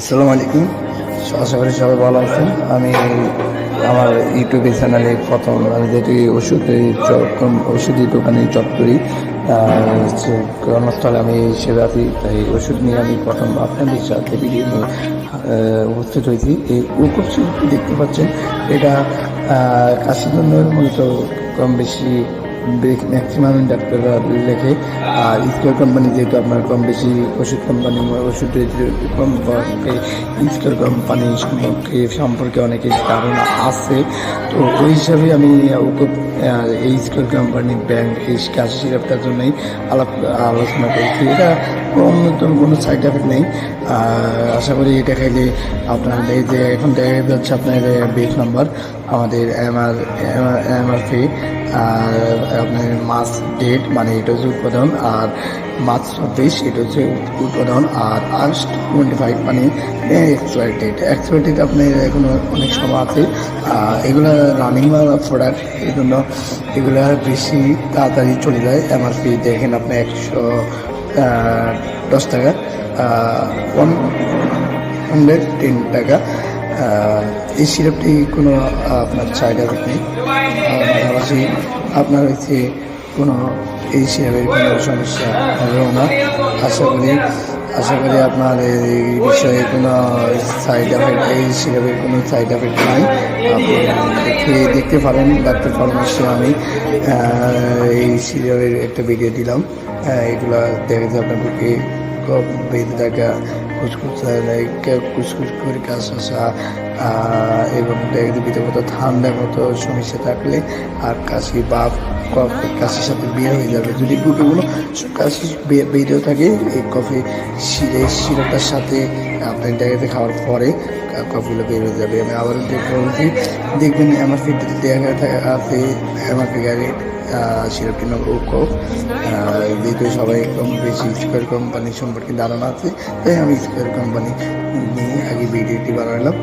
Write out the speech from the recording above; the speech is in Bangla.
আসসালামু আলাইকুম। আশা করি সবাই ভালো আছেন। আমি আমার ইউটিউবের চ্যানেলে প্রথম আমি যেটি ওষুধি দোকানে জব করি, কর্মস্থলে আমি হিসেবে আছি। তাই ওষুধ নিয়ে আমি প্রথম আপনাদের সাথে ভিডিও নিয়ে উপস্থিত হয়েছি। এই ওষুধ দেখতে পাচ্ছেন, এটা কাশির জন্য মূলত কম বেশি ম্যাক্সিমাম ডাক্তাররা লেখে। আর স্কোয়ার কোম্পানি যেহেতু আপনার কম বেশি ওষুধ কোম্পানি ওষুধের সম্পর্কে স্কোয়ার কোম্পানি সম্পর্কে অনেকের ধারণা আছে। তো ওই হিসাবে আমি এই স্কোয়ার কোম্পানি ব্র্যান্ড এই কাশি সিরাপটার জন্যই আলোচনা করেছি। এটা নতুন কোনো সাইড এফেক্ট নেই। আশা করি এটা খাইলে আপনার এই যে এখন দেখা যাচ্ছে আপনার বেস নাম্বার আমাদের এমআরপি আর আপনার মাস ডেট, মানে এটা হচ্ছে উৎপাদন, আর মার্চ 24 এটা হচ্ছে উৎপাদন, আর আগস্ট 25 মানে এক্সপায়ার ডেট আপনার এখনো অনেক সময় আছে। এগুলো রানিং প্রোডাক্ট, এই জন্য এগুলো বেশি তাড়াতাড়ি চলে যায়। এমআরপি দেখেন আপনি 110 টাকা, 110 টাকা। এই সিরাপটি কোনো আপনার সাইড এফেক্ট নেই। পাশাপাশি আপনার হচ্ছে কোনো এই সিরাপের কোনো সমস্যা হবেও না। আশা করি আপনার এই বিষয়ে কোনো সাইড এফেক্ট, এই সিরাপের কোনো সাইড এফেক্ট নাই। আপনি খেয়ে দেখতে পারেন। ডাক্তার পরামর্শ আমি এই সিরাপের একটা ভিডিও দিলাম। এগুলো দেখা যায় আপনার বুকে বেঁধে থাকা, কুচকুচ করে কাজ আসা, এবং ভিতরে ঠান্ডার মতো সমস্যা থাকলে আর কাশি বা কাশির সাথে বের হয়ে যাবে। যদি বুকে কোনো কাশি বেরিয়েও থাকে, এই সিরাপটার সাথে আপনার ডায়েরিতে খাওয়ার পরে কফিগুলো বের হয়ে যাবে। আমি আবারও বলছি, দেখবেন এমআরপি দেখা আছে, এমআরপি গাড়ির সিরাপটি নাম ওকফ। যেহেতু সবাই কম বেশি স্কোয়ার কোম্পানি সম্পর্কে ধারণা আছে, তাই আমি স্কোয়ার কোম্পানি নিয়ে আগে ভিডিওটি বানালাম।